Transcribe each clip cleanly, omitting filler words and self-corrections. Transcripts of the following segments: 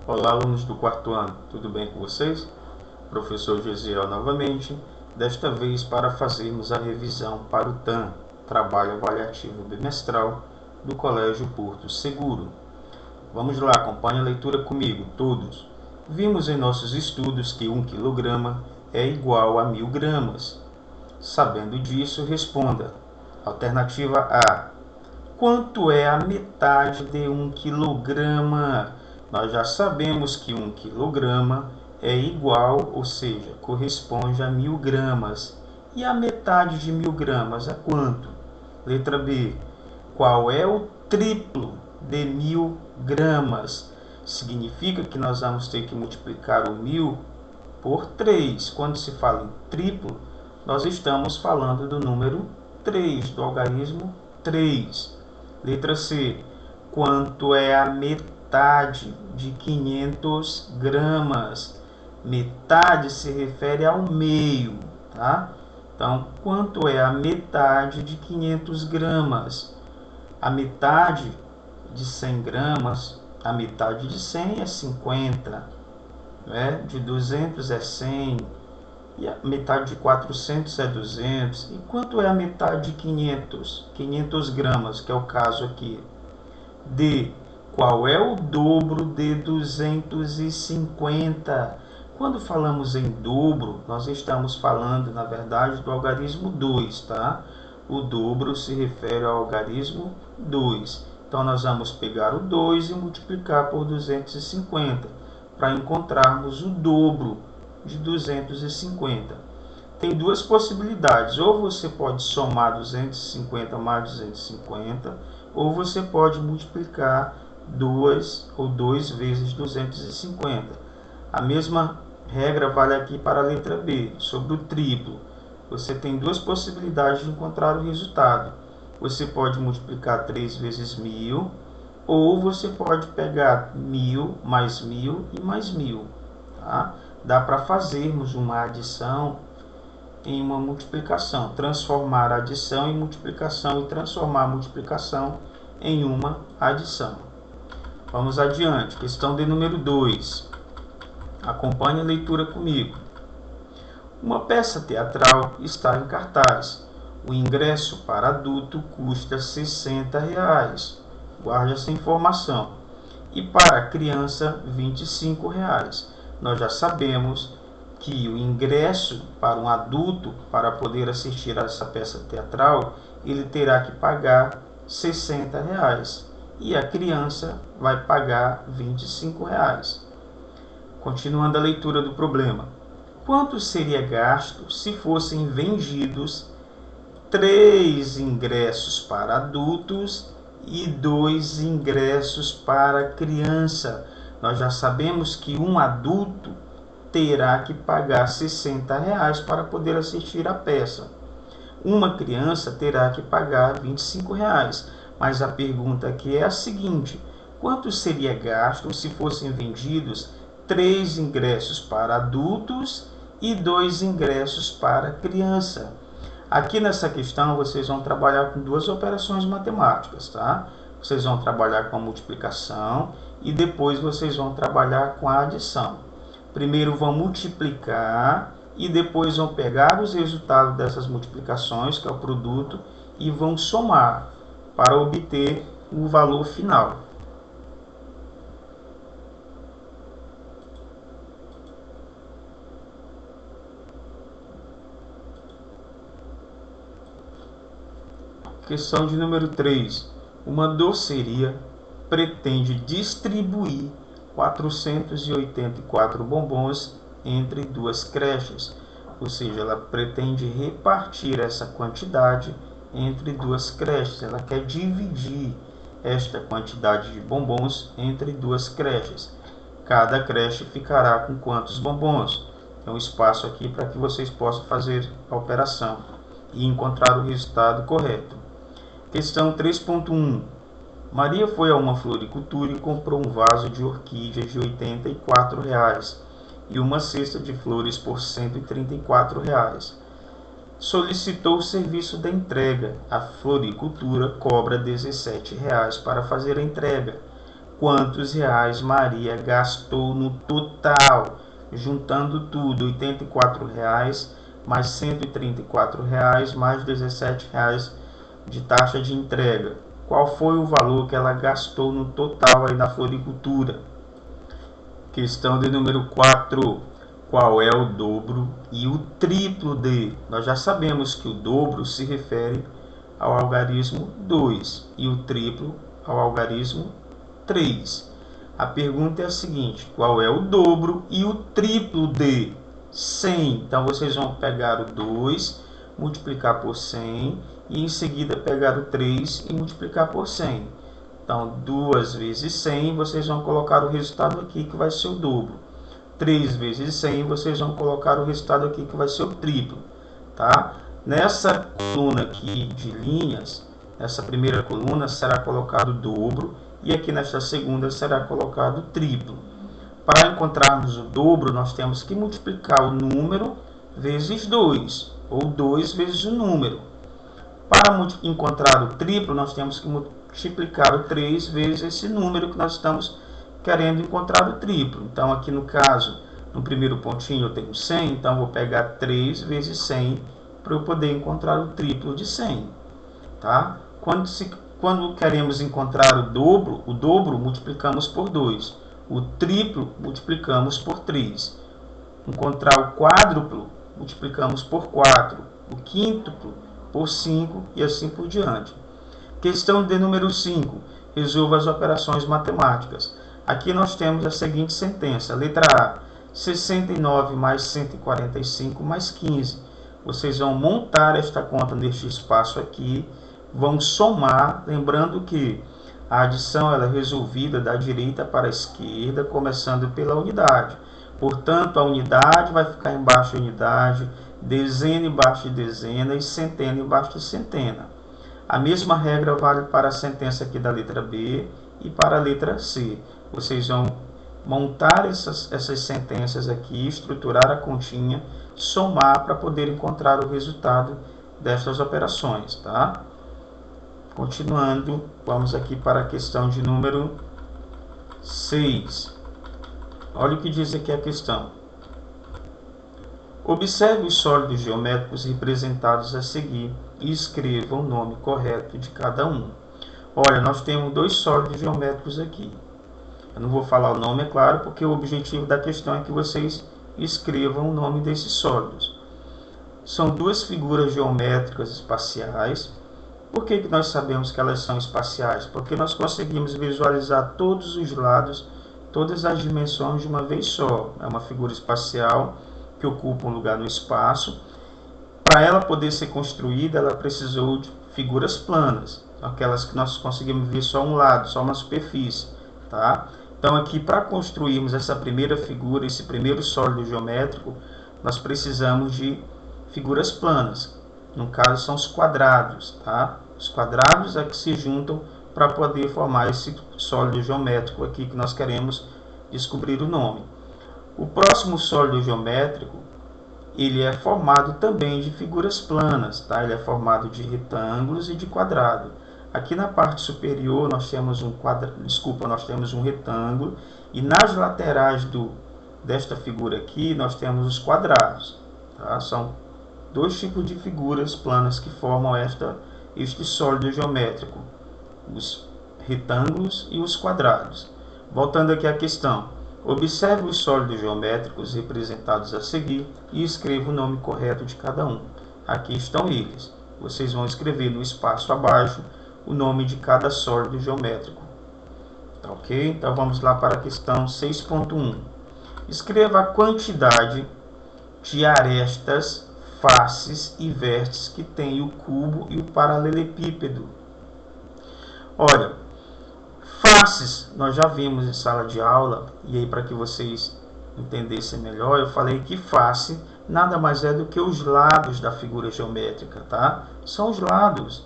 Olá, alunos do quarto ano, tudo bem com vocês? Professor Gesiel novamente, desta vez para fazermos a revisão para o TAM, Trabalho Avaliativo Bimestral, do Colégio Porto Seguro. Vamos lá, acompanhe a leitura comigo, todos. Vimos em nossos estudos que 1 kg é igual a 1000 gramas. Sabendo disso, responda. Alternativa A. Quanto é a metade de 1 quilograma? Nós já sabemos que 1 quilograma é igual, ou seja, corresponde a 1000 gramas. E a metade de 1000 gramas é quanto? Letra B. Qual é o triplo de 1000 gramas? Significa que nós vamos ter que multiplicar o 1000 por 3. Quando se fala em triplo, nós estamos falando do número 3, do algarismo 3. Letra C. Quanto é a metade de 500 gramas? Metade se refere ao meio, tá? Então, quanto é a metade de 500 gramas? A metade de 100 gramas, a metade de 100 é 50, né? De 200 é 100, e a metade de 400 é 200. E quanto é a metade de 500? 500 gramas, que é o caso aqui. D. Qual é o dobro de 250? Quando falamos em dobro, nós estamos falando, na verdade, do algarismo 2, tá? O dobro se refere ao algarismo 2. Então, nós vamos pegar o 2 e multiplicar por 250 para encontrarmos o dobro de 250. Tem duas possibilidades. Ou você pode somar 250 mais 250, ou você pode multiplicar 2 ou 2 vezes 250. A mesma regra vale aqui para a letra B, sobre o triplo. Você tem duas possibilidades de encontrar o resultado. Você pode multiplicar 3 vezes 1000, ou você pode pegar 1000 mais 1000 e mais 1000. Tá? Dá para fazermos uma adição em uma multiplicação, transformar a adição em multiplicação e transformar a multiplicação em uma adição. Vamos adiante. Questão de número 2. Acompanhe a leitura comigo. Uma peça teatral está em cartaz. O ingresso para adulto custa R$ 60. Guarde essa informação. E para criança, R$ 25. Nós já sabemos que o ingresso para um adulto, para poder assistir a essa peça teatral, ele terá que pagar R$ 60. E a criança vai pagar R$ 25. Continuando a leitura do problema. Quanto seria gasto se fossem vendidos 3 ingressos para adultos e 2 ingressos para criança? Nós já sabemos que um adulto terá que pagar R$ 60 para poder assistir a peça. Uma criança terá que pagar R$ 25. Mas a pergunta aqui é a seguinte: quanto seria gasto se fossem vendidos 3 ingressos para adultos e 2 ingressos para criança? Aqui nessa questão vocês vão trabalhar com duas operações matemáticas, tá? Vocês vão trabalhar com a multiplicação e depois vocês vão trabalhar com a adição. Primeiro vão multiplicar e depois vão pegar os resultados dessas multiplicações, que é o produto, e vão somar para obter o valor final. Questão de número 3. Uma doceria pretende distribuir 484 bombons entre 2 creches, ou seja, ela pretende repartir essa quantidade entre 2 creches, ela quer dividir esta quantidade de bombons entre 2 creches. Cada creche ficará com quantos bombons? Tem um espaço aqui para que vocês possam fazer a operação e encontrar o resultado correto. Questão 3.1. Maria foi a uma floricultura e comprou um vaso de orquídeas de R$ 84 e uma cesta de flores por R$ 134. Solicitou o serviço da entrega. A floricultura cobra R$ 17 para fazer a entrega. quantos reais Maria gastou no total, juntando tudo, R$ 84 mais R$ 134 mais R$ 17 de taxa de entrega. Qual foi o valor que ela gastou no total aí na floricultura? Questão de número 4. Qual é o dobro e o triplo de? Nós já sabemos que o dobro se refere ao algarismo 2 e o triplo ao algarismo 3. A pergunta é a seguinte: qual é o dobro e o triplo de 100? Então vocês vão pegar o 2, multiplicar por 100 e em seguida pegar o 3 e multiplicar por 100. Então 2 vezes 100, vocês vão colocar o resultado aqui que vai ser o dobro. 3 vezes 100, vocês vão colocar o resultado aqui que vai ser o triplo, tá? Nessa coluna aqui de linhas, nessa primeira coluna será colocado o dobro e aqui nesta segunda será colocado o triplo. Para encontrarmos o dobro, nós temos que multiplicar o número vezes 2, ou 2 vezes o número. Para encontrar o triplo, nós temos que multiplicar o 3 vezes esse número que nós estamos querendo encontrar o triplo. Então, aqui no caso, no primeiro pontinho eu tenho 100, então vou pegar 3 vezes 100 para eu poder encontrar o triplo de 100. Tá? Quando queremos encontrar o dobro multiplicamos por 2. O triplo multiplicamos por 3. Encontrar o quádruplo multiplicamos por 4. O quíntuplo por 5 e assim por diante. Questão de número 5. Resolva as operações matemáticas. Aqui nós temos a seguinte sentença. Letra A. 69 mais 145 mais 15. Vocês vão montar esta conta neste espaço aqui. Vão somar. Lembrando que a adição ela é resolvida da direita para a esquerda, começando pela unidade. Portanto, a unidade vai ficar embaixo de unidade, dezena embaixo de dezena e centena embaixo de centena. A mesma regra vale para a sentença aqui da letra B e para a letra C. Vocês vão montar essas sentenças aqui, estruturar a continha, somar para poder encontrar o resultado destas operações, tá? Continuando, vamos aqui para a questão de número 6. Olha o que diz aqui a questão. Observe os sólidos geométricos representados a seguir e escreva o nome correto de cada um. Olha, nós temos dois sólidos geométricos aqui. Eu não vou falar o nome, é claro, porque o objetivo da questão é que vocês escrevam o nome desses sólidos. São duas figuras geométricas espaciais. Por que nós sabemos que elas são espaciais? Porque nós conseguimos visualizar todos os lados, todas as dimensões de uma vez só. É uma figura espacial que ocupa um lugar no espaço. Para ela poder ser construída, ela precisou de figuras planas, aquelas que nós conseguimos ver só um lado, só uma superfície, tá? Então aqui, para construirmos essa primeira figura, esse primeiro sólido geométrico, nós precisamos de figuras planas. No caso, são os quadrados, tá? Os quadrados é que se juntam para poder formar esse sólido geométrico aqui que nós queremos descobrir o nome. O próximo sólido geométrico, ele é formado também de figuras planas, tá? Ele é formado de retângulos e de quadrado. Aqui na parte superior nós temos um retângulo e nas laterais desta figura aqui nós temos os quadrados, tá? São dois tipos de figuras planas que formam este sólido geométrico, os retângulos e os quadrados. Voltando aqui à questão, observe os sólidos geométricos representados a seguir e escreva o nome correto de cada um. Aqui estão eles. Vocês vão escrever no espaço abaixo o nome de cada sólido geométrico. Tá ok? Então vamos lá para a questão 6.1. Escreva a quantidade de arestas, faces e vértices que tem o cubo e o paralelepípedo. Olha, faces nós já vimos em sala de aula, e aí para que vocês entendessem melhor, eu falei que face nada mais é do que os lados da figura geométrica, tá? São os lados.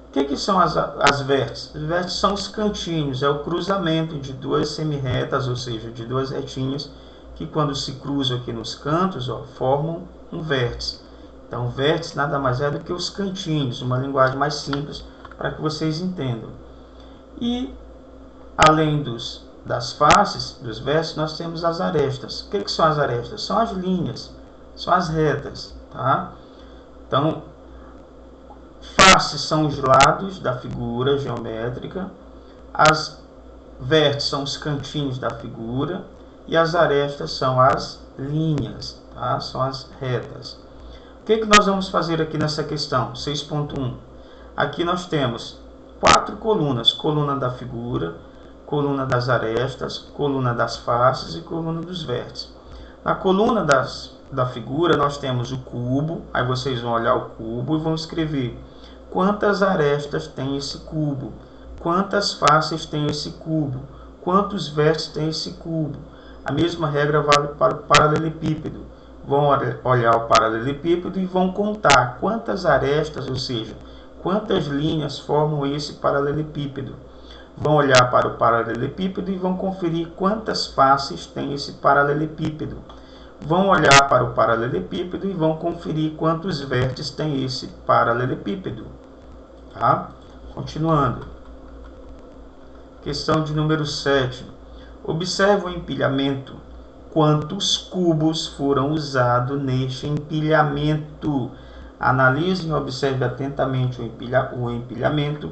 O que são as vértices? Os vértices são os cantinhos, é o cruzamento de duas semirretas, ou seja, de duas retinhas, que quando se cruzam aqui nos cantos, ó, formam um vértice. Então, vértice nada mais é do que os cantinhos, uma linguagem mais simples para que vocês entendam. E Além das faces, dos versos, nós temos as arestas. O que são as arestas? São as linhas, são as retas, tá? Então, faces são os lados da figura geométrica, as vértices são os cantinhos da figura e as arestas são as linhas, tá? São as retas. O que nós vamos fazer aqui nessa questão? 6.1. Aqui nós temos 4 colunas: coluna da figura, coluna das arestas, coluna das faces e coluna dos vértices. Na coluna da figura nós temos o cubo. Aí vocês vão olhar o cubo e vão escrever quantas arestas tem esse cubo, quantas faces tem esse cubo, quantos vértices tem esse cubo. A mesma regra vale para o paralelepípedo. Vão olhar o paralelepípedo e vão contar quantas arestas, ou seja, quantas linhas formam esse paralelepípedo. Vão olhar para o paralelepípedo e vão conferir quantas faces tem esse paralelepípedo. Vão olhar para o paralelepípedo e vão conferir quantos vértices tem esse paralelepípedo. Tá? Continuando. Questão de número 7. Observe o empilhamento. Quantos cubos foram usados neste empilhamento? Analise e observe atentamente o empilhamento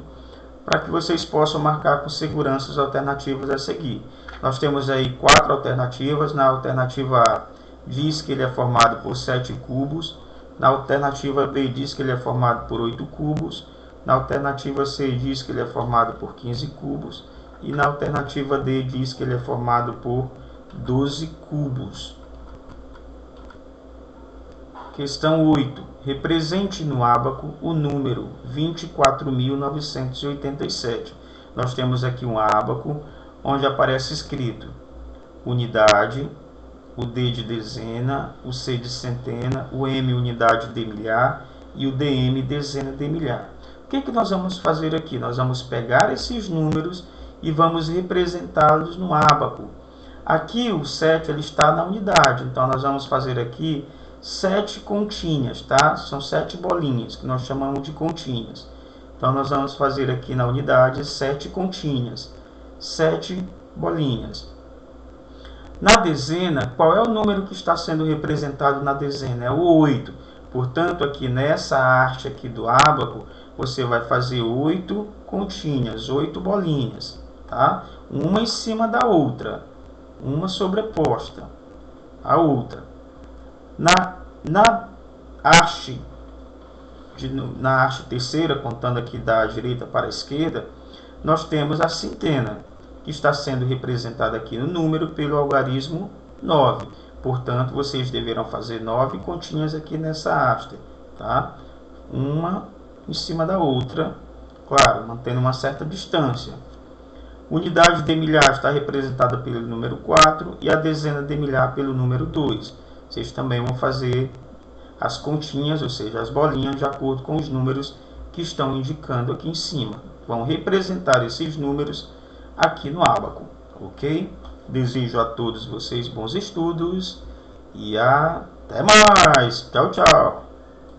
para que vocês possam marcar com segurança as alternativas a seguir. Nós temos aí 4 alternativas. Na alternativa A diz que ele é formado por 7 cubos. Na alternativa B diz que ele é formado por 8 cubos. Na alternativa C diz que ele é formado por 15 cubos. E na alternativa D diz que ele é formado por 12 cubos. Questão 8. Represente no ábaco o número 24.987. Nós temos aqui um ábaco onde aparece escrito unidade, o D de dezena, o C de centena, o M unidade de milhar e o DM dezena de milhar. O que nós vamos fazer aqui? Nós vamos pegar esses números e vamos representá-los no ábaco. Aqui o 7 ele está na unidade, então nós vamos fazer aqui 7 continhas, tá? São 7 bolinhas que nós chamamos de continhas. Então nós vamos fazer aqui na unidade 7 continhas, 7 bolinhas. Na dezena, qual é o número que está sendo representado na dezena? É o 8. Portanto, aqui nessa arte aqui do ábaco, você vai fazer 8 continhas, 8 bolinhas, tá? Uma em cima da outra, uma sobreposta à outra. Na haste terceira, contando aqui da direita para a esquerda, nós temos a centena, que está sendo representada aqui no número pelo algarismo 9. Portanto, vocês deverão fazer 9 continhas aqui nessa haste, tá? Uma em cima da outra, claro, mantendo uma certa distância. Unidade de milhar está representada pelo número 4 e a dezena de milhar pelo número 2. Vocês também vão fazer as continhas, ou seja, as bolinhas, de acordo com os números que estão indicando aqui em cima. Vão representar esses números aqui no ábaco, ok? Desejo a todos vocês bons estudos e até mais. Tchau, tchau.